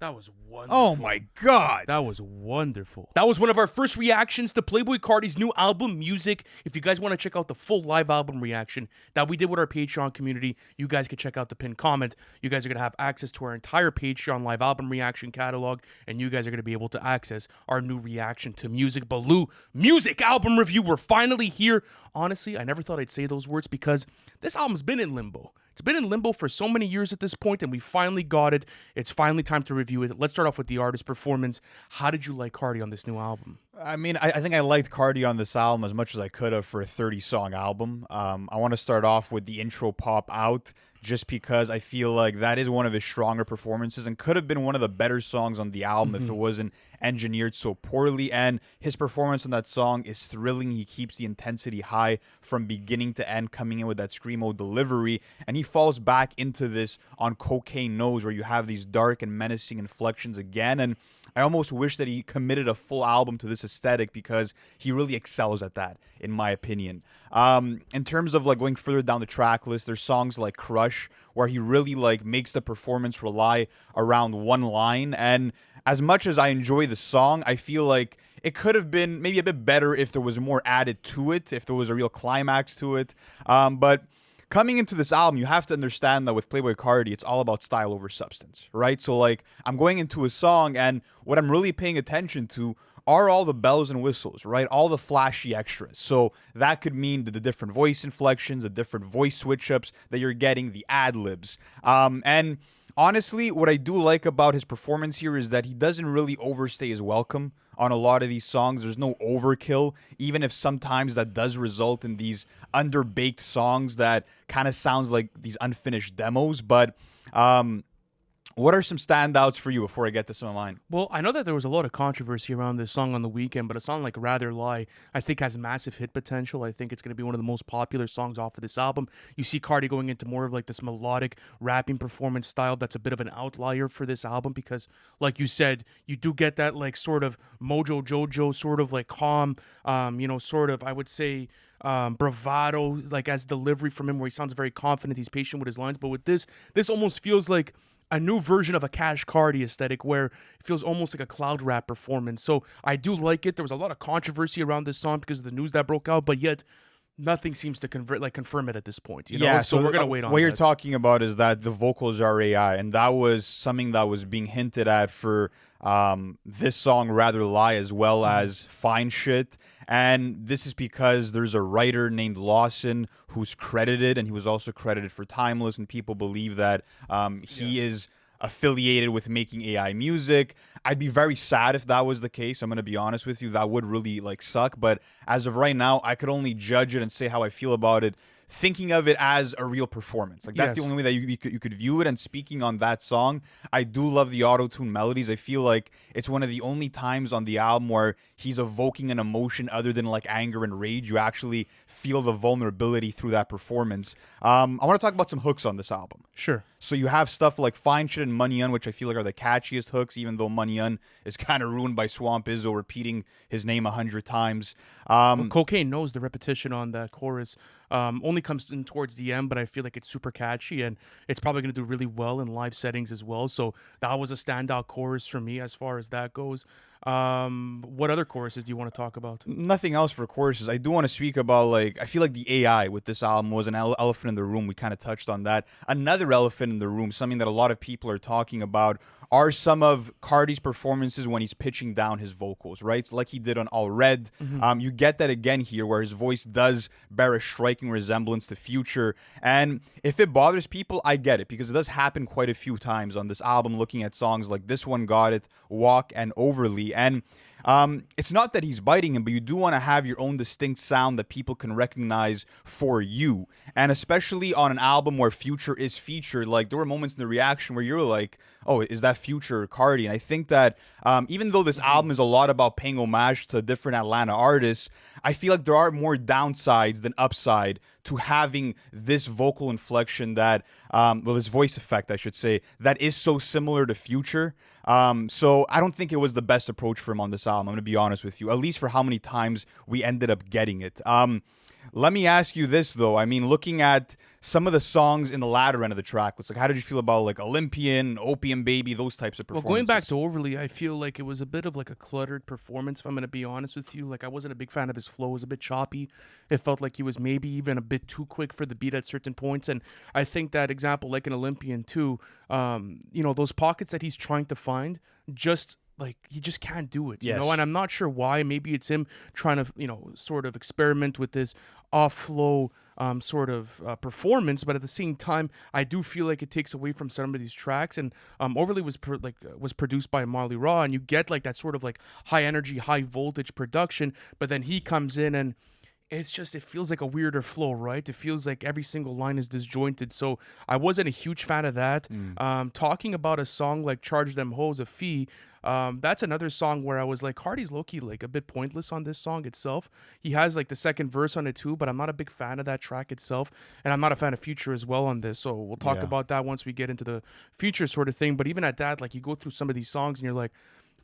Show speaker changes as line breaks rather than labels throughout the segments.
That was wonderful.
Oh my God.
That was wonderful. That was one of our first reactions to Playboi Carti's new album, Music. If you guys want to check out the full live album reaction that we did with our Patreon community, you guys can check out the pinned comment. You guys are going to have access to our entire Patreon live album reaction catalog, and you guys are going to be able to access our new reaction to Music. Baloo Music album review. We're finally here. Honestly, I never thought I'd say those words because this album's been in limbo. It's been in limbo for so many years at this point, and we finally got it. It's finally time to review it. Let's start off with the artist performance. How did you like Carti on this new album?
I mean, I think I liked Carti on this album as much as I could have for a 30-song album. I want to start off with the intro Pop Out, just because I feel like that is one of his stronger performances and could have been one of the better songs on the album if it wasn't engineered so poorly. And his performance on that song is thrilling. He keeps the intensity high from beginning to end, coming in with that screamo delivery. And he falls back into this on Cocaine Nose, where you have these dark and menacing inflections again. And I almost wish that he committed a full album to this aesthetic because he really excels at that, in my opinion. In terms of like going further down the track list, there's songs like Crush, where he really like makes the performance rely around one line. And as much as I enjoy the song, I feel like it could have been maybe a bit better if there was more added to it, if there was a real climax to it. But coming into this album, you have to understand that with Playboi Carti, it's all about style over substance, right? So like I'm going into a song, and what I'm really paying attention to are all the bells and whistles, right? All the flashy extras. So that could mean the different voice inflections, the different voice switch-ups that you're getting, the ad-libs. And honestly, what I do like about his performance here is that he doesn't really overstay his welcome on a lot of these songs. There's no overkill, even if sometimes that does result in these underbaked songs that kind of sounds like these unfinished demos. But what are some standouts for you before I get to some of mine?
Well, I know that there was a lot of controversy around this song on the Weeknd, but a song like Rather Lie, I think has massive hit potential. I think it's going to be one of the most popular songs off of this album. You see Carti going into more of like this melodic rapping performance style that's a bit of an outlier for this album because, like you said, you do get that like sort of Mojo Jojo, sort of like calm, sort of, I would say, bravado, like as delivery from him where he sounds very confident, he's patient with his lines. But with this almost feels like a new version of a Cash Carti aesthetic where it feels almost like a cloud rap performance. So I do like it. There was a lot of controversy around this song because of the news that broke out, but yet nothing seems to confirm it at this point.
Yeah,
so we're gonna wait on
what
that.
you're talking about is that the vocals are AI, and that was something that was being hinted at for this song Rather Lie as well as Fine Shit. And this is because there's a writer named Lawson who's credited, and he was also credited for Timeless, and people believe that he is affiliated with making AI music. I'd be very sad if that was the case. I'm going to be honest with you. That would really like suck. But as of right now, I could only judge it and say how I feel about it thinking of it as a real performance. Like that's the only way that you could view it. And speaking on that song, I do love the auto-tune melodies. I feel like it's one of the only times on the album where he's evoking an emotion other than like anger and rage. You actually feel the vulnerability through that performance. I want to talk about some hooks on this album.
Sure.
So you have stuff like Fine Shit and Money Un, which I feel like are the catchiest hooks, even though Money Un is kind of ruined by Swamp Izzo repeating his name 100 times.
Cocaine knows the repetition on that chorus only comes in towards the end, but I feel like it's super catchy and it's probably going to do really well in live settings as well. So that was a standout chorus for me as far as that goes. What other choruses do you want to talk about?
Nothing else for choruses. I do want to speak about, like, I feel like the AI with this album was an elephant in the room. We kind of touched on that. Another elephant in the room, something that a lot of people are talking about, are some of Carti's performances when he's pitching down his vocals, right? So like he did on All Red. You get that again here where his voice does bear a striking resemblance to Future. And if it bothers people, I get it because it does happen quite a few times on this album, looking at songs like this one, Got It, Walk, and Overly. And it's not that he's biting him, but you do want to have your own distinct sound that people can recognize for you. And especially on an album where Future is featured, like there were moments in the reaction where you're like, oh, is that Future or Carti? And I think that even though this album is a lot about paying homage to different Atlanta artists, I feel like there are more downsides than upside to having this vocal inflection that, this voice effect, I should say, that is so similar to Future. So I don't think it was the best approach for him on this album. I'm going to be honest with you, at least for how many times we ended up getting it. Let me ask you this though. I mean, looking at some of the songs in the latter end of the track list, like how did you feel about like Olympian, Opium Baby, those types of
Well, going back
performances?
to Overly, I feel like it was a bit of like a cluttered performance, if I'm going to be honest with you. Like, I wasn't a big fan of his flow. It was a bit choppy. It felt like he was maybe even a bit too quick for the beat at certain points. And I think that example, like an Olympian too, those pockets that he's trying to find, just like he just can't do it,
Yes.
and I'm not sure why. Maybe it's him trying to, sort of experiment with this off flow sort of performance, but at the same time, I do feel like it takes away from some of these tracks. And Overly was produced by Marley Raw, and you get like that sort of like high energy, high voltage production. But then he comes in and it feels like a weirder flow, right? It feels like every single line is disjointed. So I wasn't a huge fan of that. Talking about a song like Charge Them Hoes a Fee, that's another song where I was like, Cardi's low-key like a bit pointless on this song itself. He has like the second verse on it too, but I'm not a big fan of that track itself. And I'm not a fan of Future as well on this. So we'll talk
Yeah.
about that once we get into the Future sort of thing. But even at that, like you go through some of these songs and you're like,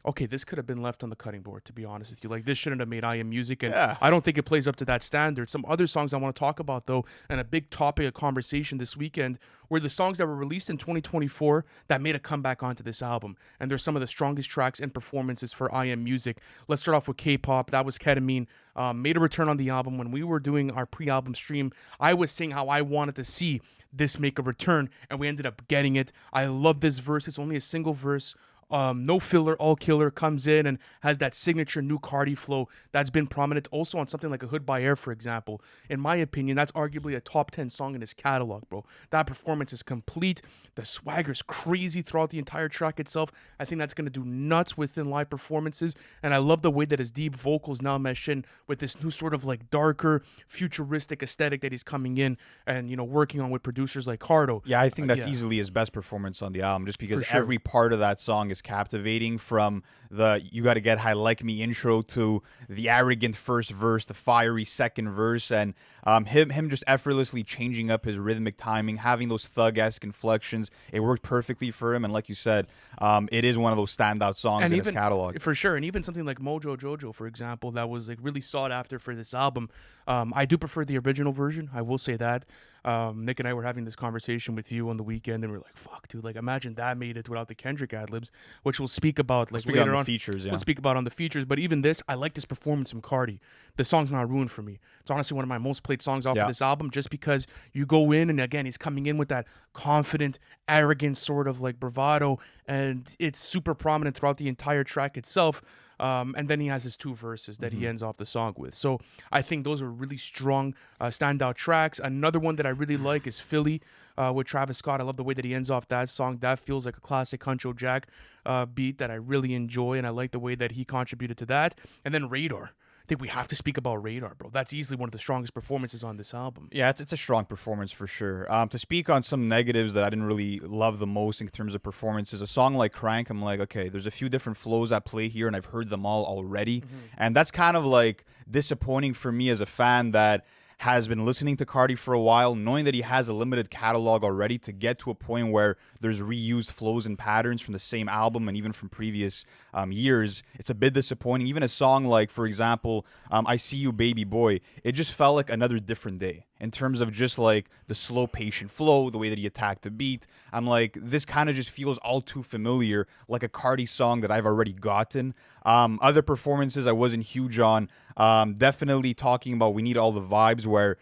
okay, this could have been left on the cutting board, to be honest with you. Like, this shouldn't have made I Am Music, and
Yeah.
I don't think it plays up to that standard. Some other songs I want to talk about, though, and a big topic of conversation this weekend, were the songs that were released in 2024 that made a comeback onto this album. And they're some of the strongest tracks and performances for I Am Music. Let's start off with K-pop. That was Ketamine. Made a return on the album. When we were doing our pre-album stream, I was saying how I wanted to see this make a return, and we ended up getting it. I love this verse. It's only a single verse. No filler, all killer, comes in and has that signature new Cardi flow that's been prominent also on something like A Hood by Air, for example. In my opinion, that's arguably a top 10 song in his catalog, bro. That performance is complete. The swagger's crazy throughout the entire track itself. I think that's going to do nuts within live performances, and I love the way that his deep vocals now mesh in with this new sort of like darker, futuristic aesthetic that he's coming in and, working on with producers like Cardo.
Yeah, I think that's
Yeah.
easily his best performance on the album, just because
For sure.
every part of that song is captivating, from the "You Gotta Get High Like Me" intro to the arrogant first verse, the fiery second verse, and him just effortlessly changing up his rhythmic timing, having those thug-esque inflections. It worked perfectly for him, and like you said, it is one of those standout songs in his catalog.
For sure. And even something like Mojo Jojo, for example, that was like really sought after for this album. I do prefer the original version. I will say that. Nick and I were having this conversation with you on the weekend, and we are like, "Fuck, dude! Like, imagine that made it without the Kendrick ad libs," which we'll speak about like
Speak
later
on the
on.
features, yeah.
We'll speak about on the features. But even this, I like this performance from Cardi. The song's not ruined for me. It's honestly one of my most played songs off
Yeah.
of this album, just because you go in and again, he's coming in with that confident, arrogant sort of like bravado, and it's super prominent throughout the entire track itself. And then he has his two verses that he ends off the song with. So I think those are really strong, standout tracks. Another one that I really like is Philly with Travis Scott. I love the way that he ends off that song. That feels like a classic Huncho Jack beat that I really enjoy, and I like the way that he contributed to that. And then Radar. I think we have to speak about Radar, bro. That's easily one of the strongest performances on this album.
Yeah, it's a strong performance for sure. To speak on some negatives that I didn't really love the most in terms of performances, a song like Crank, I'm like, okay, there's a few different flows at play here, and I've heard them all already. And that's kind of like disappointing for me as a fan that has been listening to Cardi for a while, knowing that he has a limited catalog already, to get to a point where there's reused flows and patterns from the same album and even from previous years. It's a bit disappointing. Even a song like, for example, I See You Baby Boy, it just felt like another different day in terms of just like the slow, patient flow, the way that he attacked the beat. I'm like, this kind of just feels all too familiar, like a Cardi song that I've already gotten. Other performances I wasn't huge on. Definitely talking about We Need All the Vibes, where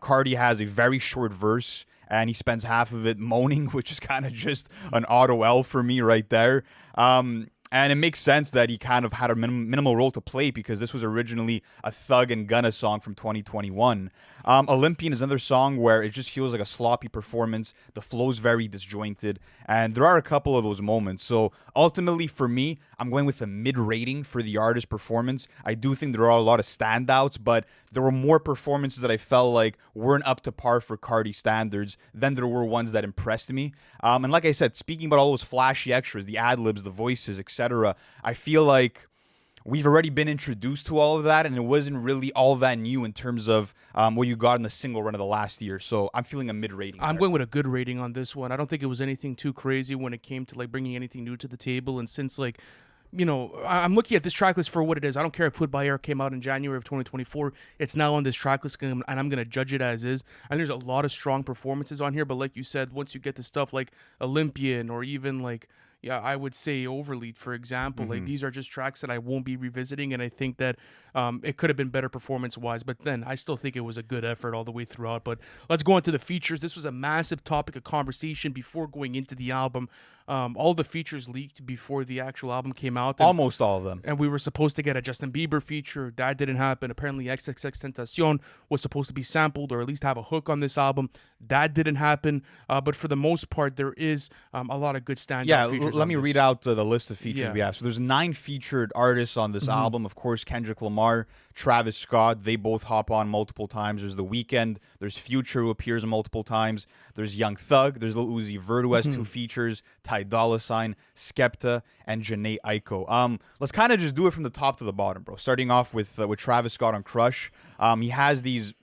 Cardi has a very short verse and he spends half of it moaning, which is kind of just an auto L for me right there. And it makes sense that he kind of had a minimal role to play, because this was originally a Thug and Gunna song from 2021. Olympian is another song where it just feels like a sloppy performance. The flow's very disjointed, and there are a couple of those moments. So ultimately, for me, I'm going with a mid rating for the artist performance. I do think there are a lot of standouts, but there were more performances that I felt like weren't up to par for Cardi standards than there were ones that impressed me. And like I said, speaking about all those flashy extras, the ad libs, the voices, etc., I feel like we've already been introduced to all of that, and it wasn't really all that new in terms of what you got in the single run of the last year. So I'm feeling a mid rating.
I'm going with a good rating on this one. I don't think it was anything too crazy when it came to like bringing anything new to the table. And since like I'm looking at this track list for what it is. I don't care if Put by Air came out in January of 2024. It's now on this track list, and I'm going to judge it as is. And there's a lot of strong performances on here, but like you said, once you get to stuff like Olympian or even like, yeah, I would say Overlead, for example. Like, these are just tracks that I won't be revisiting, and I think that it could have been better performance-wise, but then I still think it was a good effort all the way throughout. But let's go into the features. This was a massive topic of conversation before going into the album. All the features leaked before the actual album came out.
Almost all of them.
And we were supposed to get a Justin Bieber feature. That didn't happen. Apparently, XXXTentacion was supposed to be sampled or at least have a hook on this album. That didn't happen. But for the most part, there is a lot of good standout features.
Let me read out the list of features we have. So there's 9 featured artists on this album. Of course, Kendrick Lamar, Travis Scott, they both hop on multiple times. There's The Weeknd. There's Future, who appears multiple times. There's Young Thug. There's Lil Uzi Vert, who has 2 features. Ty Dolla $ign, Skepta, and Jhené Aiko. Let's kind of just do it from the top to the bottom, bro. Starting off with Travis Scott on Crush. He has these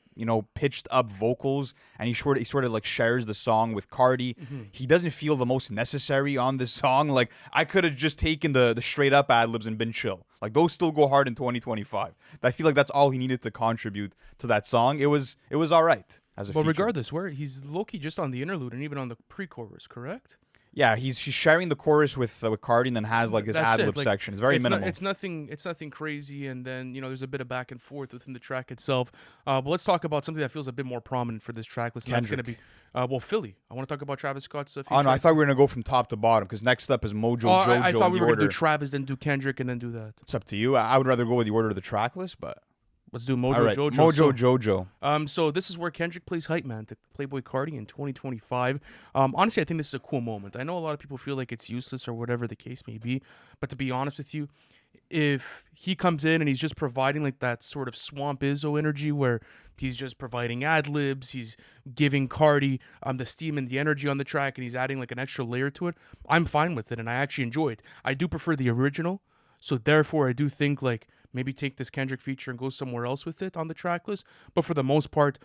pitched up vocals, and he sort of like shares the song with Carti. He doesn't feel the most necessary on this song. Like, I could have just taken the straight up ad libs and been chill. Like, those still go hard in 2025. I feel like that's all he needed to contribute to that song. It was all right as a feature.
Regardless, where he's low-key just on the interlude and even on the pre-chorus, correct?
Yeah, she's sharing the chorus with Carti, and then has like his ad lib section. It's very minimal.
It's nothing crazy, and then there's a bit of back and forth within the track itself. But let's talk about something that feels a bit more prominent for this track list. And that's going to be Philly. I want to talk about Travis Scott's feature.
Oh no, I thought we were gonna go from top to bottom because next up is Mojo Jojo.
I thought we were gonna do Travis, then do Kendrick, and then do that.
It's up to you. I would rather go with the order of the track list, but.
Let's do Mojo Jojo.
Mojo Jojo.
So this is where Kendrick plays hype man to Playboi Carti in 2025. Honestly, I think this is a cool moment. I know a lot of people feel like it's useless or whatever the case may be, but to be honest with you, if he comes in and he's just providing like that sort of Swamp Izzo energy where he's just providing ad libs, he's giving Carti the steam and the energy on the track, and he's adding like an extra layer to it, I'm fine with it, and I actually enjoy it. I do prefer the original, so therefore I do think like maybe take this Kendrick feature and go somewhere else with it on the track list. But for the most part,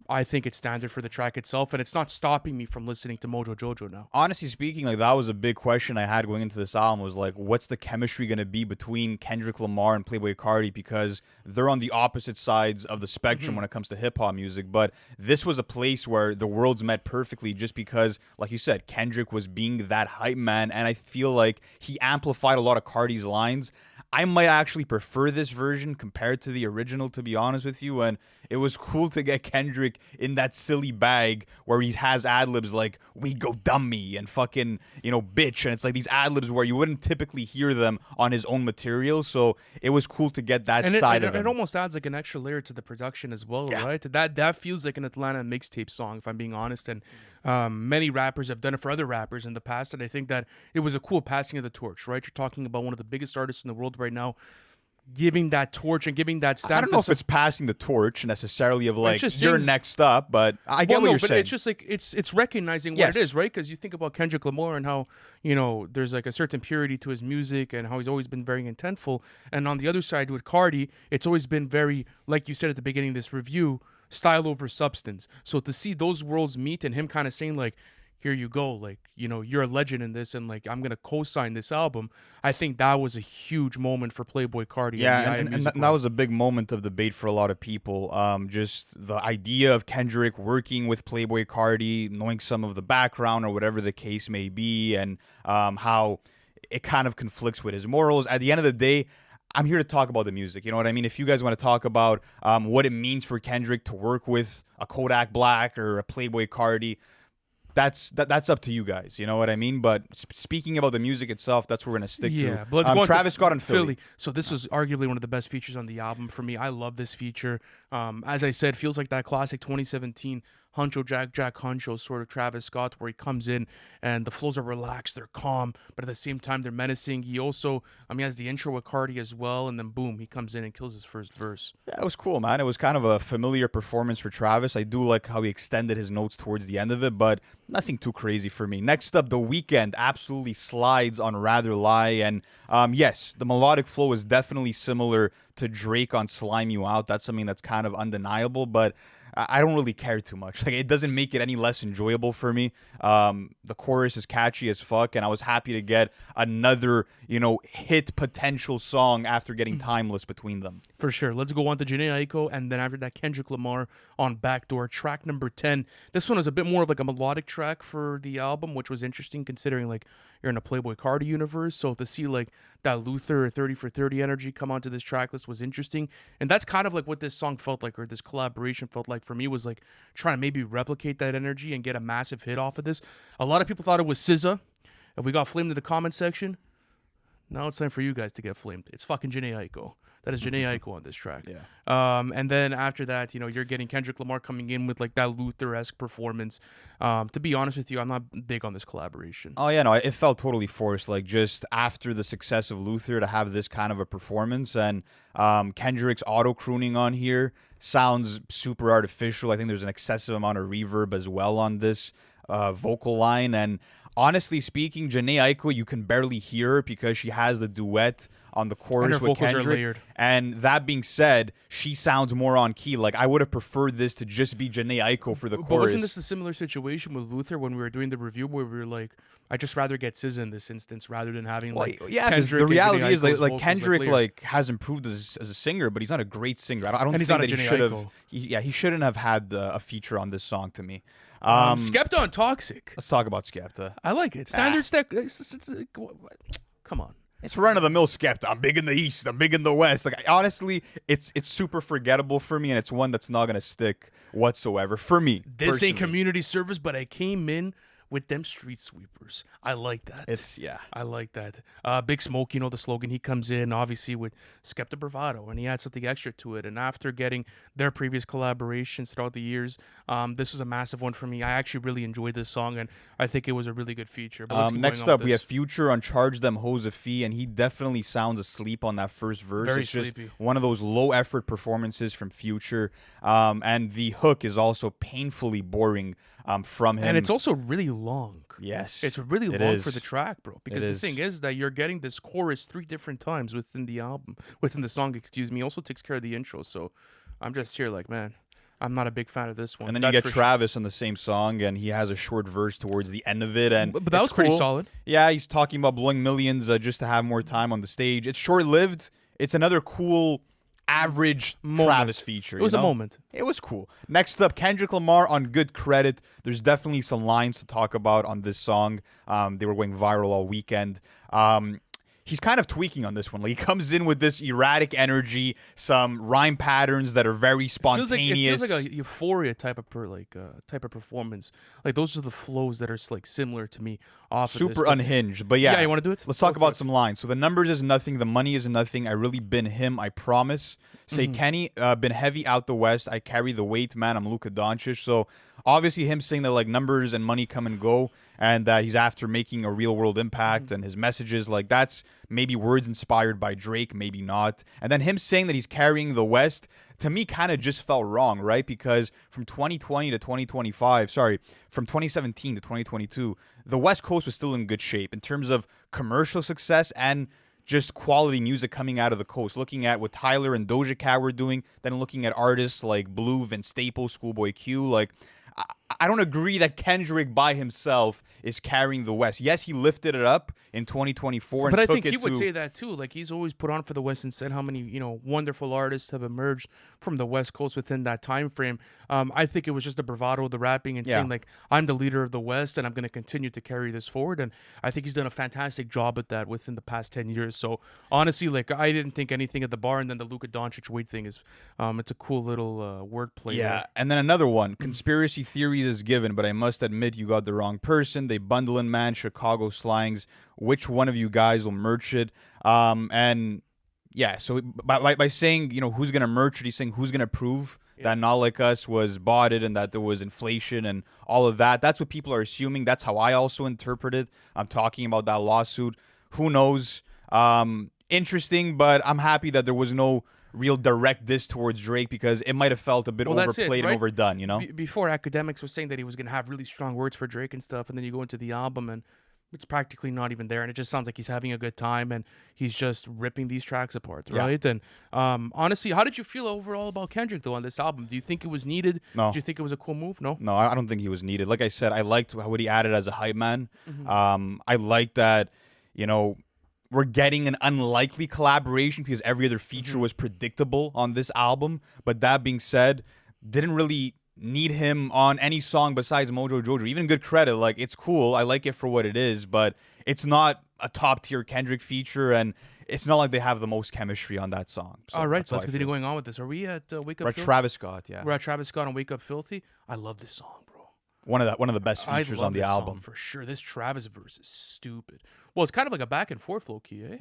I think it's standard for the track itself, and it's not stopping me from listening to Mojo Jojo now.
Honestly speaking, like, that was a big question I had going into this album, was like, what's the chemistry going to be between Kendrick Lamar and Playboi Carti, because they're on the opposite sides of the spectrum when it comes to hip-hop music. But this was a place where the worlds met perfectly, just because, like you said, Kendrick was being that hype man, and I feel like he amplified a lot of Carti's lines. I might actually prefer this version compared to the original, to be honest with you. And it was cool to get Kendrick in that silly bag where he has ad-libs like, we go dummy and fucking, bitch. And it's like these ad-libs where you wouldn't typically hear them on his own material. So it was cool to get that side of it.
It almost adds like an extra layer to the production as well, right? That feels like an Atlanta mixtape song, if I'm being honest. And many rappers have done it for other rappers in the past. And I think that it was a cool passing of the torch, right? You're talking about one of the biggest artists in the world right now, giving that torch and giving that stamp.
I don't know if it's passing the torch necessarily of like, you're next up, but I get what you're saying.
It's just like it's recognizing what it is, right? Because you think about Kendrick Lamar and how there's like a certain purity to his music and how he's always been very intentful, and on the other side with Carti, it's always been very, like you said at the beginning of this review, style over substance. So to see those worlds meet and him kind of saying like, here you go, like, you're a legend in this, and like, I'm gonna co-sign this album. I think that was a huge moment for Playboi Carti.
Yeah, and that was a big moment of debate for a lot of people. Just the idea of Kendrick working with Playboi Carti, knowing some of the background or whatever the case may be, and how it kind of conflicts with his morals. At the end of the day, I'm here to talk about the music. You know what I mean? If you guys want to talk about what it means for Kendrick to work with a Kodak Black or a Playboi Carti, that's up to you guys. You know what I mean? But speaking about the music itself, that's what we're going to stick to.
Yeah, but let's go
Travis Scott and Philly.
So this was arguably one of the best features on the album for me. I love this feature. As I said, feels like that classic 2017 Huncho Jack Huncho sort of Travis Scott, where he comes in and the flows are relaxed, they're calm, but at the same time they're menacing. He also, he has the intro with Carti as well, and then boom, he comes in and kills his first verse.
Yeah, it was cool, man. It was kind of a familiar performance for Travis. I do like how he extended his notes towards the end of it, but nothing too crazy for me. Next up, The Weeknd absolutely slides on Rather Lie, and yes, the melodic flow is definitely similar to Drake on Slime You Out. That's something that's kind of undeniable, but I don't really care too much. Like, it doesn't make it any less enjoyable for me. The chorus is catchy as fuck, and I was happy to get another, hit potential song after getting Timeless between them.
For sure. Let's go on to Jhené Aiko, and then after that, Kendrick Lamar on Backdoor, track number 10. This one is a bit more of like a melodic track for the album, which was interesting considering like you're in a Playboi Carti universe. So to see like that Luther 30 for 30 energy come onto this track list was interesting. And that's kind of like what this song felt like, or this collaboration felt like for me, was like trying to maybe replicate that energy and get a massive hit off of this. A lot of people thought it was SZA, and we got flamed in the comment section. Now it's time for you guys to get flamed. It's fucking Jhené Aiko. That is Jhené Aiko on this track.
Yeah.
And then after that, you're getting Kendrick Lamar coming in with like that Luther-esque performance. To be honest with you, I'm not big on this collaboration.
Oh, yeah, no, it felt totally forced. Like, just after the success of Luther to have this kind of a performance, and Kendrick's auto-crooning on here sounds super artificial. I think there's an excessive amount of reverb as well on this vocal line. And honestly speaking, Jhené Aiko, you can barely hear her because she has the duet on the chorus with Kendrick. And that being said, she sounds more on key. Like, I would have preferred this to just be Jhené Aiko for the chorus.
But wasn't this a similar situation with Luther when we were doing the review, where we were like, I'd just rather get SZA in this instance rather than having like Kendrick.
The reality is like Kendrick has improved as a singer, but he's not a great singer. I don't think that he should have. He shouldn't have had a feature on this song to me.
Skepta on Toxic.
Let's talk about Skepta.
I like it. Standard step. Come on.
It's run-of-the-mill Skepta. I'm big in the East. I'm big in the West. Like, honestly, it's super forgettable for me, and it's one that's not going to stick whatsoever for me.
This
personally.
ain't community service, but I came in with them street sweepers. I like that. I like that. Big Smoke, the slogan, he comes in obviously with Skepta Bravado, and he adds something extra to it. And after getting their previous collaborations throughout the years, this was a massive one for me. I actually really enjoyed this song, and I think it was a really good feature. But
next up, we have Future on Charge Them Hoes a Fee, and he definitely sounds asleep on that first verse.
Very
it's just
sleepy.
One of those low-effort performances from Future, and the hook is also painfully boring from him.
And it's also really long.
Yes.
It's really long for the track, bro. Because the thing is that you're getting this chorus 3 different times within the song, He also takes care of the intro. So I'm just here like, man, I'm not a big fan of this one.
And then you get Travis on the same song, and he has a short verse towards the end of it. And
but that was pretty solid.
Yeah, he's talking about blowing millions just to have more time on the stage. It's short-lived. It's another cool average Travis feature.
It was a moment.
It was cool. Next up, Kendrick Lamar on Good Credit. There's definitely some lines to talk about on this song. They were going viral all weekend. He's kind of tweaking on this one. Like, he comes in with this erratic energy, some rhyme patterns that are very spontaneous.
It feels like a Euphoria type of performance. Like, those are the flows that are like similar to me.
Super unhinged, but yeah.
You want to do it?
Let's talk about some lines. So the numbers is nothing, the money is nothing. I really been him, I promise. Say Kenny, been heavy out the West. I carry the weight, man. I'm Luka Doncic. So obviously him saying that like numbers and money come and go, and that he's after making a real world impact, and his messages, like, that's maybe words inspired by Drake, maybe not. And then him saying that he's carrying the West, to me, kind of just felt wrong, right? Because from 2020 to 2025, from 2017 to 2022, the West Coast was still in good shape in terms of commercial success and just quality music coming out of the coast. Looking at what Tyler and Doja Cat were doing, then looking at artists like Blue, Vince Staples, Schoolboy Q, like, I don't agree that Kendrick by himself is carrying the West. Yes, he lifted it up in 2024,
but I think he would say that too. Like, he's always put on for the West and said how many wonderful artists have emerged from the West Coast within that time frame. I think it was just the bravado of the rapping and saying like, I'm the leader of the West and I'm going to continue to carry this forward. And I think he's done a fantastic job at that within the past 10 years. So honestly, like, I didn't think anything at the bar. And then the Luka Doncic weight thing is, it's a cool little wordplay.
Yeah,
there.
And then another one, conspiracy theories is given, but I must admit you got the wrong person. They bundle in, man, Chicago slangs. Which one of you guys will merch it? And yeah, so by saying, who's going to merch it, he's saying who's going to prove that Not Like Us was bought it and that there was inflation and all of that. That's what people are assuming. That's how I also interpret it. I'm talking about that lawsuit. Who knows? Interesting, but I'm happy that there was no real direct diss towards Drake, because it might have felt a bit overplayed and overdone,
Before, Academics was saying that he was going to have really strong words for Drake and stuff, and then you go into the album and It's practically not even there, and it just sounds like he's having a good time, and he's just ripping these tracks apart,
Yeah.
right? And honestly, how did you feel overall about Kendrick though on this album? Do you think it was needed?
No.
Do you think it was a cool move? No.
No, I don't think he was needed. Like I said, I liked what he added as a hype man.
Mm-hmm.
I like that, you know, we're getting an unlikely collaboration because every other feature was predictable on this album. But that being said, didn't really need him on any song besides Mojo Jojo. Even good credit, like it's cool. I like it for what it is, but it's not a top tier Kendrick feature, and it's not like they have the most chemistry on that song. So
All right,
that's
so
how
let's
I
continue
feel.
going on with this. Are we at Wake Up
We're at
Filthy?
Travis Scott, yeah,
We're at Travis Scott on Wake Up Filthy. I love this song, bro.
one of the best
I
features
love
on the
this
album.
song for sure. This Travis verse is stupid. Well, it's kind of like a back and forth low key, eh?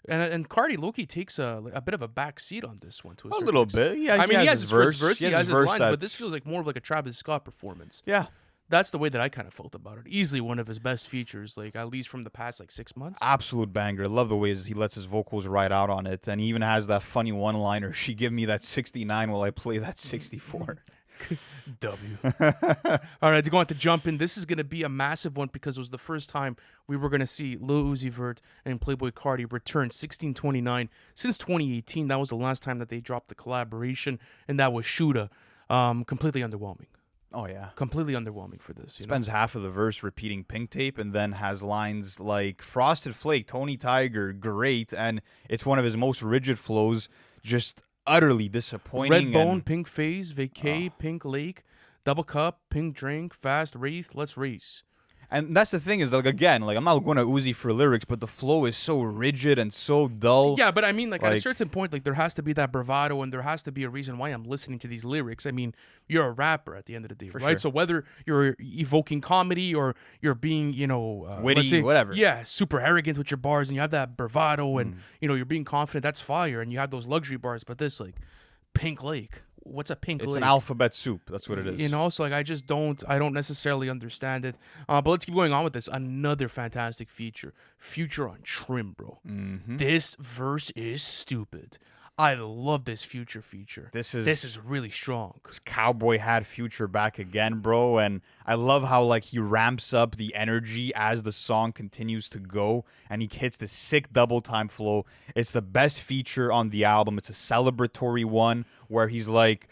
And Cardi low key takes a bit of a back seat on this one to a
A
certain
little
extent.
bit, yeah.
I mean, he has his first verse,
He
he has his
verse
lines, but
that's-
this feels like more of like a Travis Scott performance.
yeah.
That's the way that I kind of felt about it. Easily one of his best features, like at least from the past like 6 months.
Absolute banger. I love the ways he lets his vocals ride out on it. And he even has that funny one-liner, she give me that 69 while I play that 64.
W. All right, to go on to jump in, this is going to be a massive one because it was the first time we were going to see Lil Uzi Vert and Playboi Carti return 1629 since 2018. That was the last time that they dropped the collaboration, and that was Shoota. Completely underwhelming.
Oh, yeah.
Completely underwhelming for this. You know?
Spends half of the verse repeating Pink Tape and then has lines like Frosted Flake, Tony Tiger, great. And it's one of his most rigid flows, just utterly disappointing.
Red Bone,
and
Pink Phase, Vacay, Pink Lake, Double Cup, Pink Drink, Fast Wraith, Let's Race.
And that's the thing is, like, again, like, I'm not going to Uzi for lyrics, but the flow is so rigid and so dull.
Yeah, but I mean, like at a
Like-
certain point, like there has to be that bravado, and there has to be a reason why I'm listening to these lyrics. I mean, you're a rapper at the end of the day, right?
sure.
So whether you're evoking comedy or you're being,
Witty,
let's say,
whatever.
yeah, super arrogant with your bars, and you have that bravado, and you're being confident. That's fire, and you have those luxury bars. But this, like, Pink Lake. What's a Pink
It's
Lake?
an alphabet soup. That's what it is.
You know, so like I don't necessarily understand it. But let's keep going on with this. Another fantastic feature on Trim, bro. This verse is stupid. I love this Future feature.
This
is really strong.
Cowboy had Future back again, bro, and I love how like he ramps up the energy as the song continues to go, and he hits the sick double time flow. It's the best feature on the album. It's a celebratory one where he's like,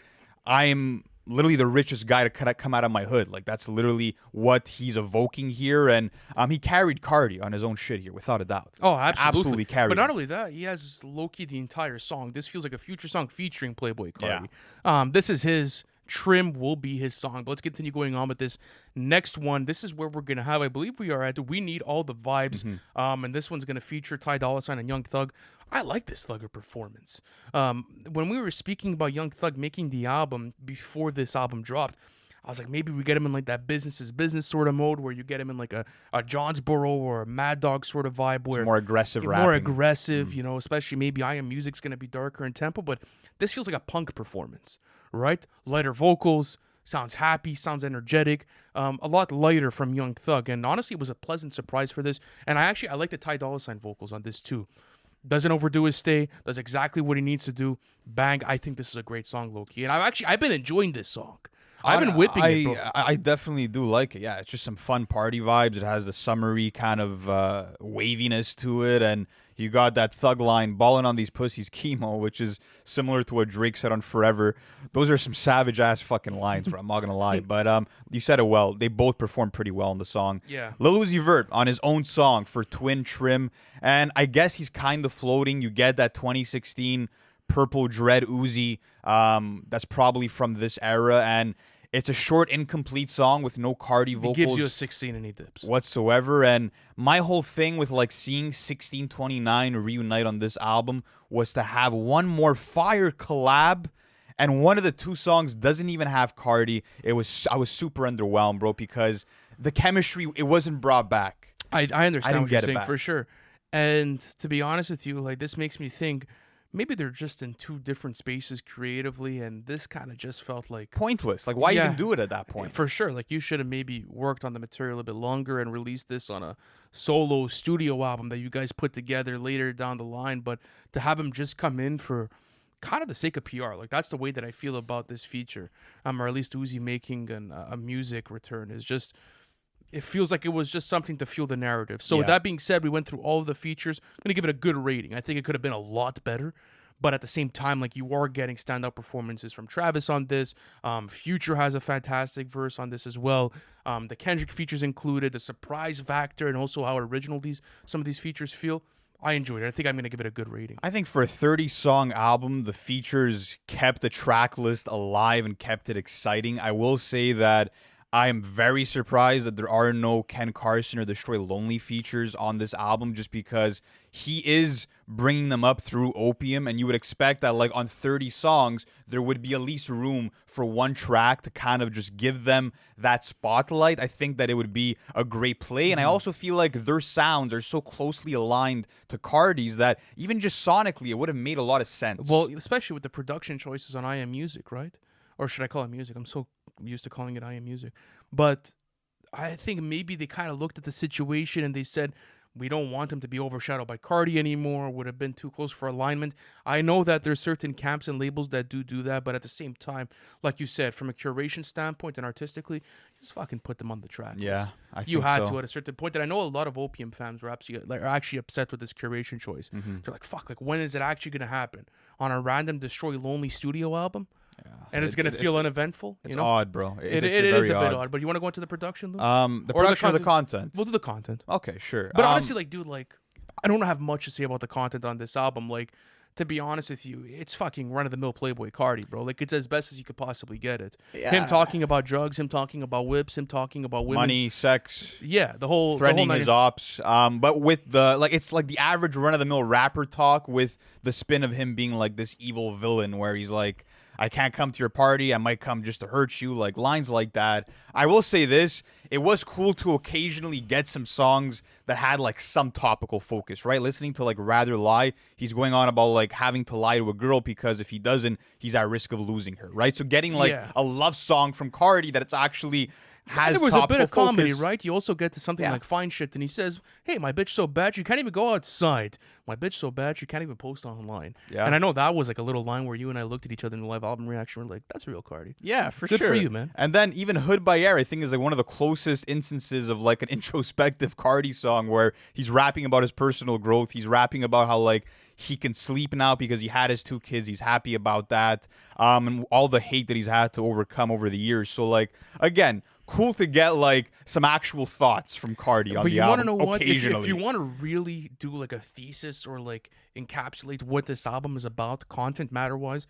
I am literally the richest guy to come out of my hood. Like that's literally what he's evoking here, and he carried Cardi on his own shit here, without a doubt.
Oh, absolutely.
carried.
But not
him.
only that, he has low-key the entire song. This feels like a Future song featuring Playboi Carti. This is his. Trim will be his song. But let's continue going on with this next one. This is where we're going to have, I believe we are at, We Need All the Vibes. And this one's going to feature Ty Dolla $ign and Young Thug. I like this Thugger performance. When we were speaking about Young Thug making the album before this album dropped, I was like, maybe we get him in like that business is business sort of mode where you get him in like a Johnsboro or a Mad Dog sort of vibe where
more aggressive
more
rapping.
aggressive, especially maybe I Am Music's going to be darker in tempo, but this feels like a punk performance, right? Lighter vocals, sounds happy, sounds energetic, a lot lighter from Young Thug, and honestly, it was a pleasant surprise for this, and I like the Ty Dolla $ign vocals on this too. Doesn't overdo his stay, does exactly what he needs to do. Bang, I think this is a great song, low-key, and I've been enjoying this song. I've been whipping it, bro.
I definitely do like it. Yeah, it's just some fun party vibes. It has the summery kind of waviness to it, and you got that Thug line, balling on these pussies, chemo, which is similar to what Drake said on Forever. Those are some savage ass fucking lines, bro. I'm not gonna lie, but you said it well. They both performed pretty well in the song.
Yeah.
Lil Uzi Vert on his own song for Twin Trim, and I guess he's kind of floating. You get that 2016 Purple Dread Uzi. That's probably from this era, and it's a short, incomplete song with no Cardi vocals.
He gives you a 16 and he dips.
Whatsoever. And my whole thing with like seeing 1629 reunite on this album was to have one more fire collab, and one of the two songs doesn't even have Cardi. I was super underwhelmed, bro, because the chemistry, it wasn't brought back.
I understand
didn't
what you're
get it
saying
back.
for sure. And to be honest with you, like this makes me think maybe they're just in two different spaces creatively, and this kind of just felt like
Pointless. Like, why
Yeah.
even do it at that point?
for sure. Like you should have maybe worked on the material a bit longer and released this on a solo studio album that you guys put together later down the line. But to have him just come in for kind of the sake of PR, like that's the way that I feel about this feature. Or at least Uzi making a music return is just it feels like it was just something to fuel the narrative. So with
Yeah.
that being said, we went through all of the features. I'm gonna give it a good rating. I think it could have been a lot better, but at the same time, like you are getting standout performances from Travis on this. Future has a fantastic verse on this as well. The Kendrick features included, the surprise factor, and also how original some of these features feel. I enjoyed it. I think I'm gonna give it a good rating.
I think for a 30-song album, the features kept the track list alive and kept it exciting. I will say that I am very surprised that there are no Ken Carson or Destroy Lonely features on this album, just because he is bringing them up through Opium, and you would expect that like on 30 songs there would be at least room for one track to kind of just give them that spotlight. I think that it would be a great play, and I also feel like their sounds are so closely aligned to Cardi's that even just sonically it would have made a lot of sense.
Well, especially with the production choices on I Am Music, right? Or should I call it music? I'm so used to calling it I Am Music. But I think maybe they kind of looked at the situation and they said, we don't want him to be overshadowed by Cardi anymore. Would have been too close for alignment. I know that there's certain camps and labels that do that, but at the same time, like you said, from a curation standpoint and artistically, just fucking put them on the track.
Yeah, I
you
think
had
so.
to at a certain point. And I know a lot of Opium fans were actually upset with this curation choice. They're like, fuck, like when is it actually gonna happen? On a random Destroy Lonely studio album?
Yeah.
And it's gonna feel uneventful.
It's
you know?
odd, bro.
It
very
is a bit odd. But you want to go into the production, Lou?
The
Or the
production or the content?
We'll do the content.
Okay, sure.
But honestly, like, dude, like, I don't have much to say about the content on this album. Like, to be honest with you, it's fucking run of the mill Playboi Carti, bro. Like, it's as best as you could possibly get it.
Yeah.
Him talking about drugs, him talking about whips, him talking about women,
money, sex,
Yeah, the whole
threatening
the
his
whole
ops. But with the like, it's like the average run of the mill rapper talk with the spin of him being like this evil villain, where he's like, I can't come to your party. I might come just to hurt you. Like lines like that. I will say this. It was cool to occasionally get some songs that had like some topical focus, right? Listening to like Rather Lie, he's going on about like having to lie to a girl because if he doesn't, he's at risk of losing her, right? So getting like
Yeah.
a love song from Cardi that it's actually has
And there was a bit of
topical
comedy,
focus.
right? You also get to something
Yeah.
like Fine Shit, and he says, hey, my bitch so bad, she can't even go outside. My bitch so bad, she can't even post online.
Yeah.
And I know that was like a little line where you and I looked at each other in the live album reaction. We're like, that's real Cardi.
Yeah, for
Good
sure.
for you, man.
And then even Hood by Air, I think, is like one of the closest instances of like an introspective Cardi song where he's rapping about his personal growth. He's rapping about how like he can sleep now because he had his 2 kids. He's happy about that. And all the hate that he's had to overcome over the years. So like, again, cool to get like some actual thoughts from Cardi on
But
the
you
album.
want to know what?
Occasionally.
If you want to really do like a thesis or like encapsulate what this album is about, content matter wise,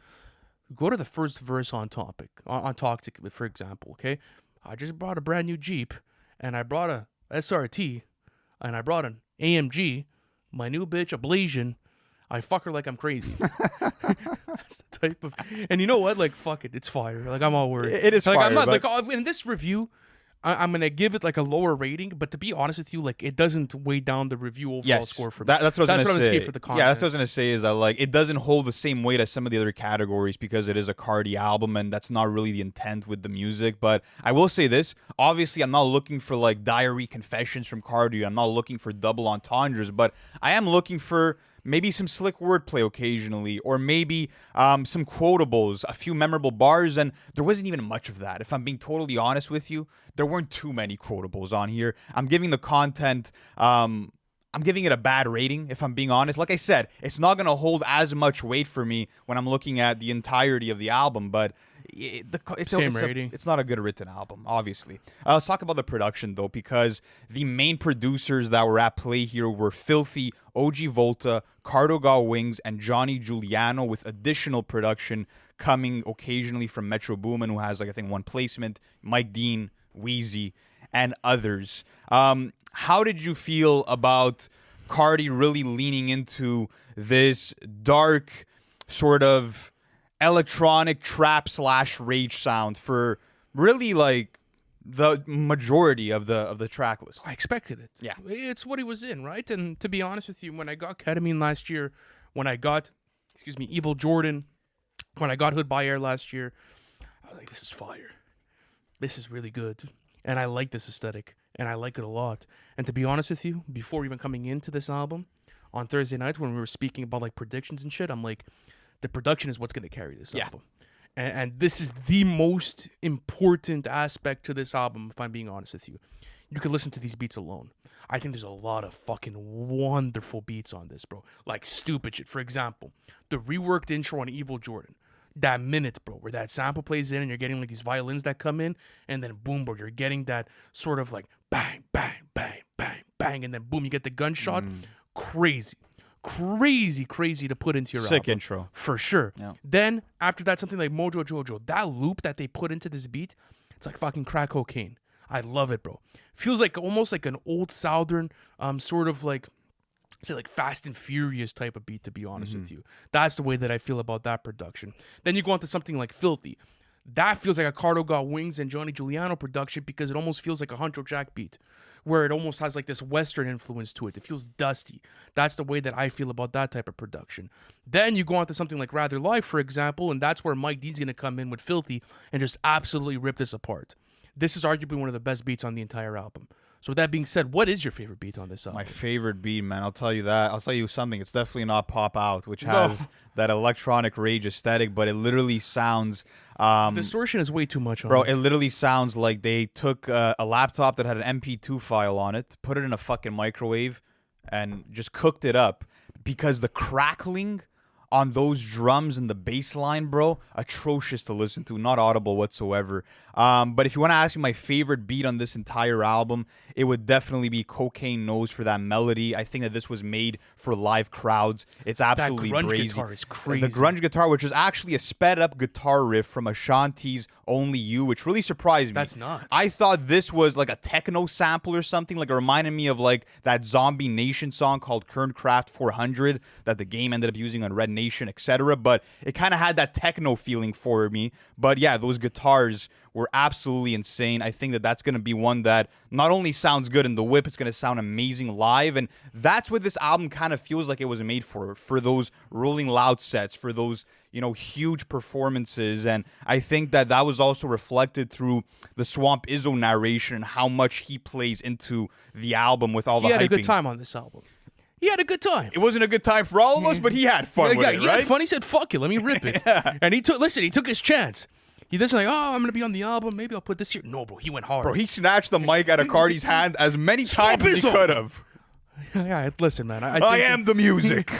go to the first verse on Topic, on Toxic, for example. Okay, I just brought a brand new Jeep, and I brought a SRT, and I brought an AMG, my new bitch, a Blasian. I fuck her like I'm crazy. That's the type of, and you know what? Like, fuck it, it's fire. Like, I'm all worried.
It is
like,
fire,
I'm not
but-
like in this review. I'm gonna give it like a lower rating, but to be honest with you, like it doesn't weigh down the review overall score for me.
That's what I was gonna say.
For the content.
Yeah, that's what I was gonna say is that like it doesn't hold the same weight as some of the other categories because it is a Cardi album and that's not really the intent with the music. But I will say this: obviously, I'm not looking for like diary confessions from Cardi. I'm not looking for double entendres, but I am looking for maybe some slick wordplay occasionally, or maybe some quotables, a few memorable bars, and there wasn't even much of that. If I'm being totally honest with you, there weren't too many quotables on here. I'm giving the content, I'm giving it a bad rating, if I'm being honest. Like I said, it's not going to hold as much weight for me when I'm looking at the entirety of the album, but it's not a good written album, obviously. Let's talk about the production, though, because the main producers that were at play here were Filthy, OG Volta, Cardo Got Wings, and Johnny Giuliano, with additional production coming occasionally from Metro Boomin, who has, like, I think one placement, Mike Dean, Wheezy, and others. How did you feel about Cardi really leaning into this dark sort of electronic trap / rage sound for really like the majority of the track list?
I expected it.
Yeah.
It's what he was in, right? And to be honest with you, when I got Ketamine last year, when I got, Evil Jordan, when I got Hood by Air last year, I was like, this is fire. This is really good. And I like this aesthetic, and I like it a lot. And to be honest with you, before even coming into this album, on Thursday night when we were speaking about like predictions and shit, I'm like, the production is what's going to carry this album. And this is the most important aspect to this album, if I'm being honest with you. you could listen to these beats alone. I think there's a lot of fucking wonderful beats on this, bro. Like stupid shit. For example, the reworked intro on Evil Jordan. That minute, bro, where that sample plays in and you're getting like these violins that come in, and then boom, bro, you're getting that sort of like bang, bang, bang, bang, bang, and then boom, you get the gunshot. Crazy. Crazy to put into your
Sick
album.
intro.
For sure.
Yeah.
Then, after that, something like Mojo Jojo. That loop that they put into this beat, it's like fucking crack cocaine. I love it, bro. Feels like almost like an old Southern sort of like, say like Fast and Furious type of beat, to be honest with you. That's the way that I feel about that production. Then you go on to something like Filthy. That feels like a Cardo Got Wings and Johnny Giuliano production because it almost feels like a Huncho Jack beat, where it almost has like this Western influence to it. It feels dusty. That's the way that I feel about that type of production. Then you go on to something like Rather Live, for example, and that's where Mike Dean's going to come in with Filthy and just absolutely rip this apart. This is arguably one of the best beats on the entire album. So with that being said, what is your favorite beat on this album?
My favorite beat, man. I'll tell you that. I'll tell you something. It's definitely not Pop Out, which has that electronic rage aesthetic, but it literally sounds...
distortion is way too much on
Bro,
it.
it literally sounds like they took a laptop that had an MP2 file on it, put it in a fucking microwave, and just cooked it up. Because the crackling on those drums and the bass line, bro, atrocious to listen to, not audible whatsoever. But if you want to ask me my favorite beat on this entire album, it would definitely be Cocaine Nose for that melody. I think that this was made for live crowds. It's absolutely
that grunge
brazy.
guitar is crazy.
The grunge guitar, which is actually a sped up guitar riff from Ashanti's Only You, which really surprised me.
That's nuts.
I thought this was like a techno sample or something. Like it reminded me of like that Zombie Nation song called Kerncraft 400 that the game ended up using on Red Nation, etc. But it kind of had that techno feeling for me. But yeah, those guitars were absolutely insane. I think that that's going to be one that not only sounds good in the whip, it's going to sound amazing live. And that's what this album kind of feels like it was made for those Rolling Loud sets, for those, you know, huge performances. And I think that that was also reflected through the Swamp Izzo narration and how much he plays into the album with all the hyping.
He had a good time on this album. He had a good time.
It wasn't a good time for all of us, but he had fun with it,
he
right?
had fun. He said, fuck it, let me rip it. And he took his chance. He doesn't like, oh, I'm going to be on the album. Maybe I'll put this here. No, bro, he went hard.
Bro, he snatched the mic out of Carti's hand as many times as he could have.
Yeah, listen, man.
I am the music.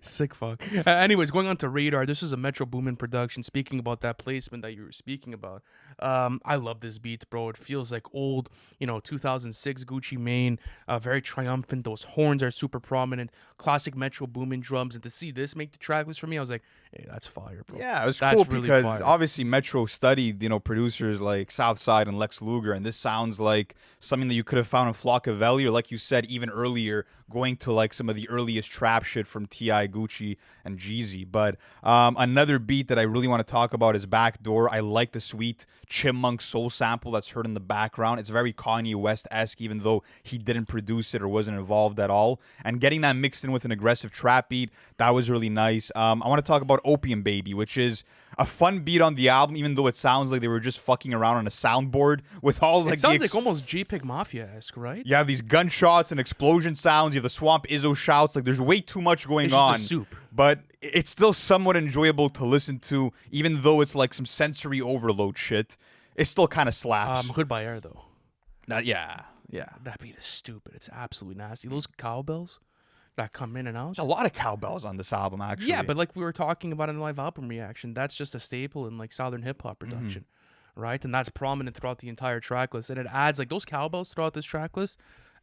Sick fuck. Anyways, going on to Radar. This is a Metro Boomin production. Speaking about that placement that you were speaking about, I love this beat, bro. It feels like old, 2006 Gucci Mane. Very triumphant. Those horns are super prominent. Classic Metro Boomin drums. And to see this make the track list for me, I was like, hey, that's fire, bro.
Yeah, it was
that's
cool
really
because
fire.
obviously Metro studied, producers like Southside and Lex Luger, and this sounds like something that you could have found in Flockavelli, or like you said even earlier, going to like some of the earliest trap shit from T.I., Gucci, and Jeezy. But another beat that I really want to talk about is Backdoor. I like the sweet Chipmunk soul sample that's heard in the background. It's very Kanye West-esque, even though he didn't produce it or wasn't involved at all. And getting that mixed in with an aggressive trap beat, that was really nice. I want to talk about Opium Baby, which is a fun beat on the album, even though it sounds like they were just fucking around on a soundboard with all like.
It sounds like almost JPEG Mafia-esque, right?
You have these gunshots and explosion sounds. You have the Swamp Izzo shouts. Like there's way too much going
It's
on.
just the soup.
But it's still somewhat enjoyable to listen to, even though it's like some sensory overload shit. It still kind of slaps.
Hood by Air though.
Yeah.
That beat is stupid. It's absolutely nasty. Those cowbells that come in and out.
There's a lot of cowbells on this album, actually.
Yeah, but like we were talking about in the live album reaction, that's just a staple in like Southern hip hop production, right? And that's prominent throughout the entire track list. And it adds like those cowbells throughout this track list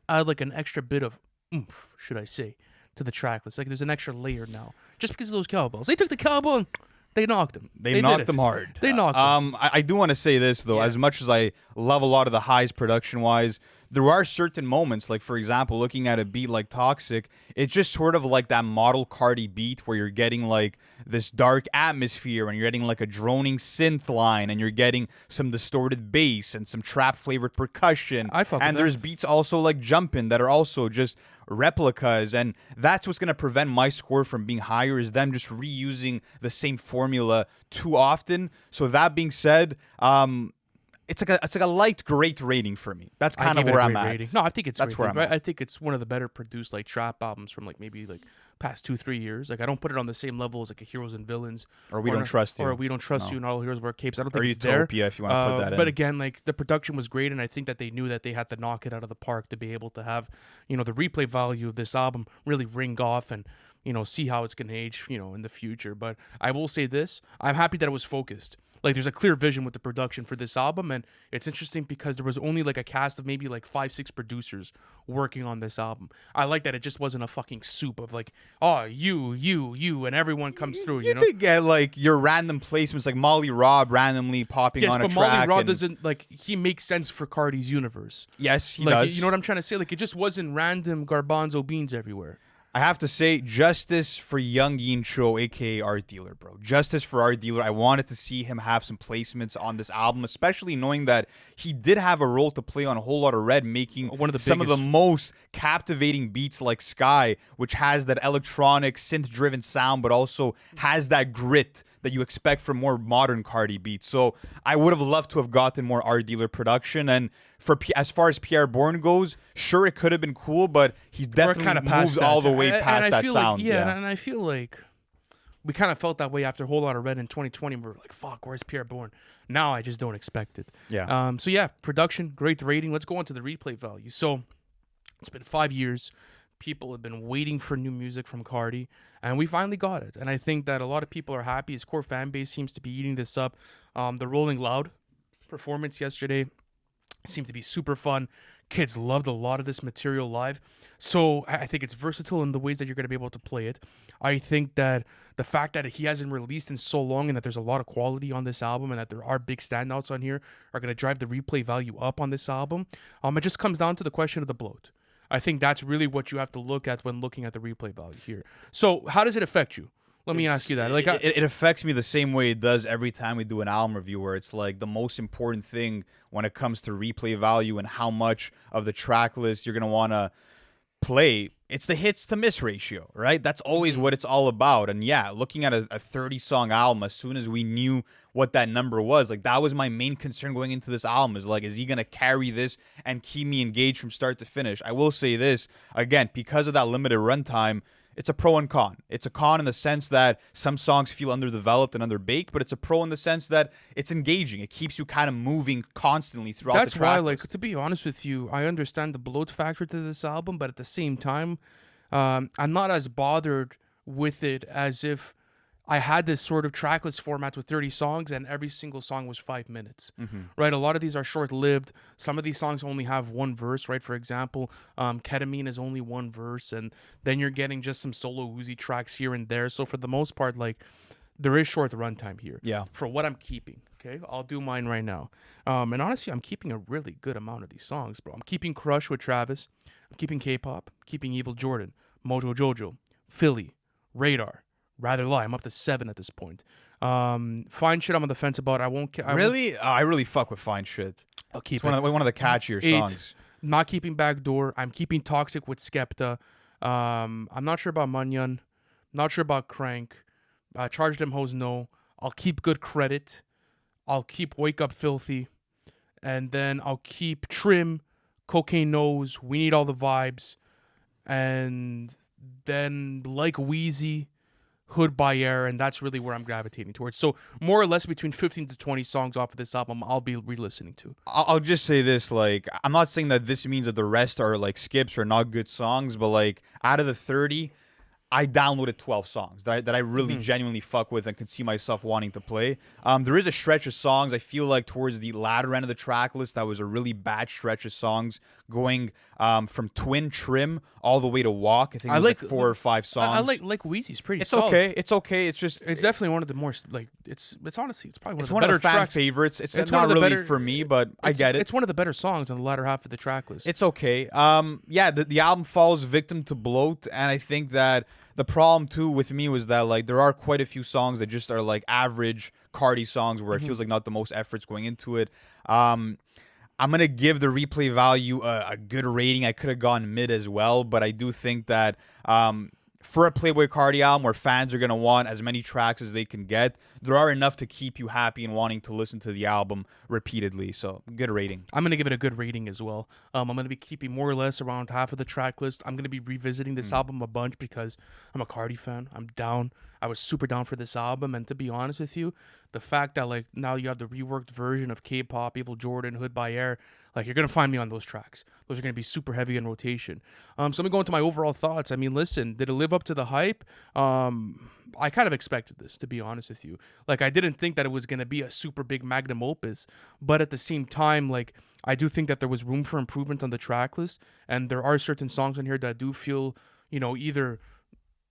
add like an extra bit of oomph, should I say, to the track list. Like there's an extra layer now just because of those cowbells. They took the cowbell and they knocked him.
They knocked them hard.
They knocked them.
I do want to say this, though.
Yeah.
As much as I love a lot of the highs production-wise, there are certain moments, like, for example, looking at a beat like Toxic, it's just sort of like that model Carti beat where you're getting, like, this dark atmosphere and you're getting, like, a droning synth line and you're getting some distorted bass and some trap-flavored percussion.
I fuck with
And
that.
there's beats also like Jumpin' that are also just replicas, and that's what's going to prevent my score from being higher, is them just reusing the same formula too often. So that being said, it's like a light great rating for me. That's
I
kind of
gave it
where
a
I'm
great
at.
rating. No, I think it's
That's
great.
where
Like,
I'm
right?
at.
I think it's one of the better produced like trap albums from like maybe like past 2-3 years. Like I don't put it on the same level as like a Heroes and Villains
Or We Don't Trust You.
or We Don't Trust
No.
You and All Heroes Wear Capes. I don't
Or
think it's there.
Utopia, if you want to put that in.
But again, like the production was great, and I think that they knew that they had to knock it out of the park to be able to have, you know, the replay value of this album really ring off and, you know, see how it's gonna age, you know, in the future. But I will say this: I'm happy that it was focused. Like there's a clear vision with the production for this album, and it's interesting because there was only like a cast of maybe like 5-6 producers working on this album. I like that it just wasn't a fucking soup of like, oh, you, and everyone comes through. You know,
did get like your random placements, like Molly Robb randomly popping
yes,
on a
but
track.
Molly Robb
and-
doesn't like he makes sense for Cardi's universe.
Yes, he
Like
does.
you know what I'm trying to say? Like it just wasn't random garbanzo beans everywhere.
I have to say, justice for Young Yin Cho, aka Art Dealer, bro. Justice for Art Dealer. I wanted to see him have some placements on this album, especially knowing that he did have a role to play on a whole lot of Red, making
One of the
some of the
biggest-
most captivating beats like Sky, which has that electronic, synth-driven sound, but also has that grit that you expect from more modern Cardi beats. So I would have loved to have gotten more Art Dealer production. And as far as Pierre Bourne goes, sure, it could have been cool, but he's definitely
Kinda past
moved
that.
all the way
And
past
I
that
feel
sound.
Like, and I feel like we kind of felt that way after a whole lot of Red in 2020. We were like, fuck, where's Pierre Bourne? Now I just don't expect it.
Yeah.
So yeah, production, great rating. Let's go on to the replay value. So it's been 5 years. People have been waiting for new music from Cardi, and we finally got it. And I think that a lot of people are happy. His core fan base seems to be eating this up. The Rolling Loud performance yesterday seemed to be super fun. Kids loved a lot of this material live. So I think it's versatile in the ways that you're going to be able to play it. I think that the fact that he hasn't released in so long and that there's a lot of quality on this album and that there are big standouts on here are going to drive the replay value up on this album. It just comes down to the question of the bloat. I think that's really what you have to look at when looking at the replay value here. So how does it affect you? Let me ask you that. Like,
it affects me the same way it does every time we do an album review, where it's like the most important thing when it comes to replay value and how much of the track list you're going to want to play. It's the hits to miss ratio, right? That's always what it's all about. And yeah, looking at a 30-song album, as soon as we knew what that number was, like that was my main concern going into this album, is like, is he going to carry this and keep me engaged from start to finish? I will say this, again, because of that limited runtime, it's a pro and con. It's a con in the sense that some songs feel underdeveloped and underbaked, but it's a pro in the sense that it's engaging. It keeps you kind of moving constantly throughout
that's
the track
why, like,
list.
to be honest with you, I understand the bloat factor to this album, but at the same time, I'm not as bothered with it as if I had this sort of tracklist format with 30 songs and every single song was 5 minutes, right? A lot of these are short-lived. Some of these songs only have one verse, right? For example, Ketamine is only one verse, and then you're getting just some solo Uzi tracks here and there. So for the most part, like, there is short runtime here.
Yeah.
For what I'm keeping, okay? I'll do mine right now. And honestly, I'm keeping a really good amount of these songs, bro. I'm keeping Crush with Travis. I'm keeping K-pop. Keeping Evil Jordan, Mojo Jojo, Philly, Radar. Rather Lie. I'm up to 7 at this point. Fine Shit I'm on the fence about. I won't.
Really? I really fuck with Fine Shit.
I'll keep
It's
it.
one of the catchier
8.
songs.
Not keeping Backdoor. I'm keeping Toxic with Skepta. I'm not sure about Munyon. Not sure about Crank. Charge Them Hoes No. I'll keep Good Credit. I'll keep Wake Up Filthy. And then I'll keep Trim, Cocaine Nose, We Need All the Vibes. And then Like Wheezy, Hood by Air, and that's really where I'm gravitating towards. So more or less between 15 to 20 songs off of this album I'll be re-listening to.
I'll just say this, like, I'm not saying that this means that the rest are like skips or not good songs, but like out of the 30, I downloaded 12 songs that I really genuinely fuck with and can see myself wanting to play. There is a stretch of songs, I feel like, towards the latter end of the track list that was a really bad stretch of songs, going from Twin Trim all the way to Walk. I think it was like 4 or 5 songs.
I like Wheezy's pretty
It's
solid.
okay. It's okay. It's just...
It's definitely one of the more, like, it's honestly, it's probably one
It's
of the
one of
better
the fan
tracks.
favorites. It's
one
not
of the
really
better-
for me, but I get it.
It's one of the better songs on the latter half of the track list.
It's okay. Yeah, the album falls victim to bloat, and I think that the problem too with me was that like there are quite a few songs that just are like average Cardi songs where it feels like not the most efforts going into it. I'm gonna give the replay value a good rating. I could have gone mid as well, but I do think that for a Playboi Carti album where fans are going to want as many tracks as they can get, there are enough to keep you happy and wanting to listen to the album repeatedly. So, good rating.
I'm going to give it a good rating as well. I'm going to be keeping more or less around half of the track list. I'm going to be revisiting this album a bunch because I'm a Carti fan. I'm down. I was super down for this album. And to be honest with you, the fact that like now you have the reworked version of K-pop, Evil Jordan, Hood by Air, like you're going to find me on those tracks. Those are going to be super heavy in rotation. So let me go into my overall thoughts. I mean, listen, did it live up to the hype? I kind of expected this, to be honest with you. Like, I didn't think that it was going to be a super big magnum opus, but at the same time, like, I do think that there was room for improvement on the track list, and there are certain songs on here that I do feel, you know, either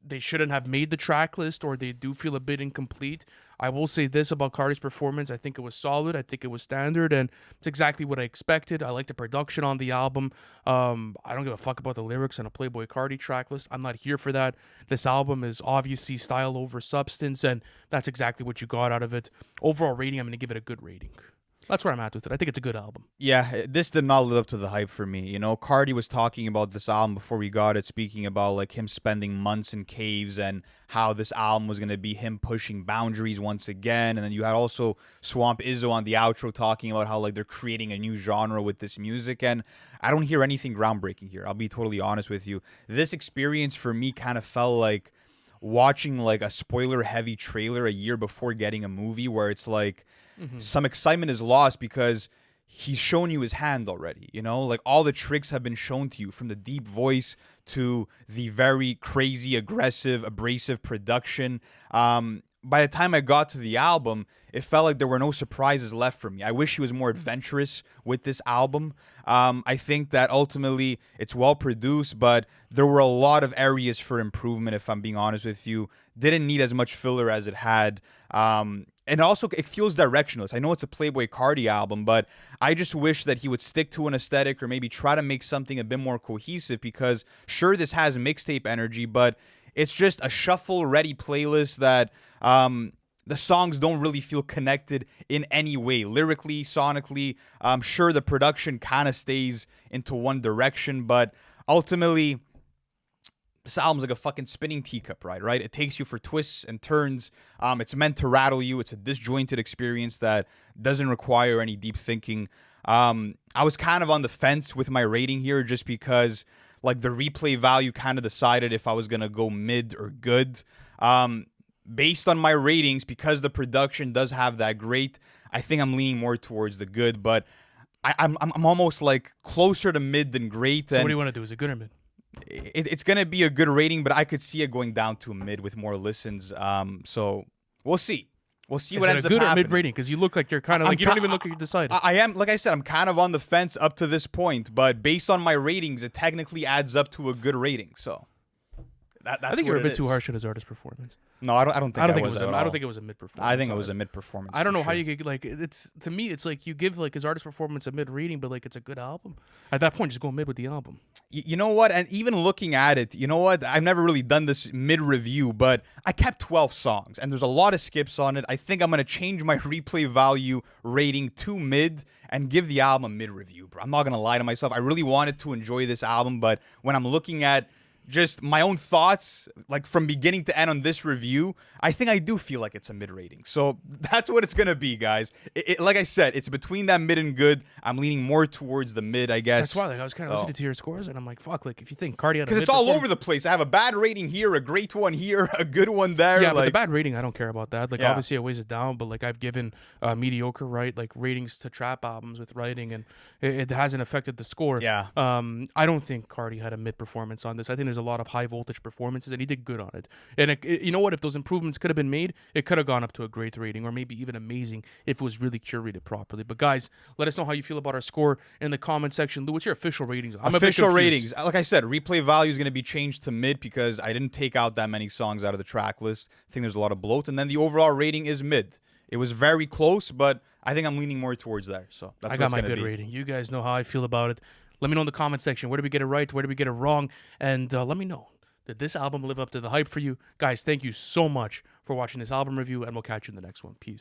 they shouldn't have made the track list or they do feel a bit incomplete. I will say this about Carti's performance. I think it was solid. I think it was standard, and it's exactly what I expected. I like the production on the album. I don't give a fuck about the lyrics on a Playboi Carti track list. I'm not here for that. This album is obviously style over substance, and that's exactly what you got out of it. Overall rating, I'm going to give it a good rating. That's where I'm at with it. I think it's a good album.
Yeah, this did not live up to the hype for me. You know, Carti was talking about this album before we got it, speaking about like him spending months in caves and how this album was going to be him pushing boundaries once again. And then you had also Swamp Izzo on the outro talking about how like they're creating a new genre with this music. And I don't hear anything groundbreaking here. I'll be totally honest with you. This experience for me kind of felt like watching like a spoiler heavy trailer a year before getting a movie where it's like, some excitement is lost because he's shown you his hand already, you know? Like, all the tricks have been shown to you, from the deep voice to the very crazy, aggressive, abrasive production. By the time I got to the album, it felt like there were no surprises left for me. I wish he was more adventurous with this album. I think that ultimately it's well produced, but there were a lot of areas for improvement, if I'm being honest with you. Didn't need as much filler as it had. And also, it feels directionless. I know it's a Playboi Carti album, but I just wish that he would stick to an aesthetic or maybe try to make something a bit more cohesive, because sure, this has mixtape energy, but it's just a shuffle-ready playlist that the songs don't really feel connected in any way. Lyrically, sonically, sure, the production kind of stays into one direction, but ultimately, this album's like a fucking spinning teacup ride, right? It takes you for twists and turns. It's meant to rattle you. It's a disjointed experience that doesn't require any deep thinking. I was kind of on the fence with my rating here just because, like, the replay value kind of decided if I was going to go mid or good. Based on my ratings, because the production does have that great, I think I'm leaning more towards the good, but I'm almost, like, closer to mid than great.
So what do you want to do? Is it good or mid?
It's going to be a good rating, but I could see it going down to a mid with more listens. So we'll see. We'll see what ends up happening. Is it a good or mid
rating? Because you look like you're kind of like, you don't even look like you decided.
I am, like I said, I'm kind of on the fence up to this point, but based on my ratings, it technically adds up to a good rating. So that's
I think you're a bit too harsh on his artist performance.
No, I don't think
I don't think it was a mid performance.
I think it was a mid performance.
I don't know how you could, like, it's, to me, it's like you give like his artist performance a mid rating, but like it's a good album. At that point, just go mid with the album.
You know what? And even looking at it, you know what? I've never really done this mid review, but I kept 12 songs and there's a lot of skips on it. I think I'm going to change my replay value rating to mid and give the album a mid review, bro. I'm not going to lie to myself. I really wanted to enjoy this album, but when I'm looking at just my own thoughts, like from beginning to end on this review, I think I do feel like it's a mid rating. So that's what it's going to be, guys. Like I said, it's between that mid and good. I'm leaning more towards the mid, I guess.
That's why, like, I was kind of listening to your scores, and I'm like, fuck, like, if you think Carti had a
because it's all over the place. I have a bad rating here, a great one here, a good one there.
Yeah, but the bad rating, I don't care about that. Like, obviously, it weighs it down, but, like, I've given mediocre, right, like, ratings to trap albums with writing, and it hasn't affected the score.
Yeah.
I don't think Carti had a mid performance on this. I think there's a lot of high voltage performances, and he did good on it. And you know what? If those improvements could have been made, it could have gone up to a great rating, or maybe even amazing if it was really curated properly. But guys, let us know how you feel about our score in the comment section. Lou, what's your official ratings?
Official ratings. Like I said, replay value is going to be changed to mid because I didn't take out that many songs out of the track list. I think there's a lot of bloat. And then the overall rating is mid. It was very close, but I think I'm leaning more towards there. So that's
I got my good rating. You guys know how I feel about it. Let me know in the comment section. Where did we get it right? Where did we get it wrong? And let me know. Did this album live up to the hype for you? Guys, thank you so much for watching this album review, and we'll catch you in the next one. Peace.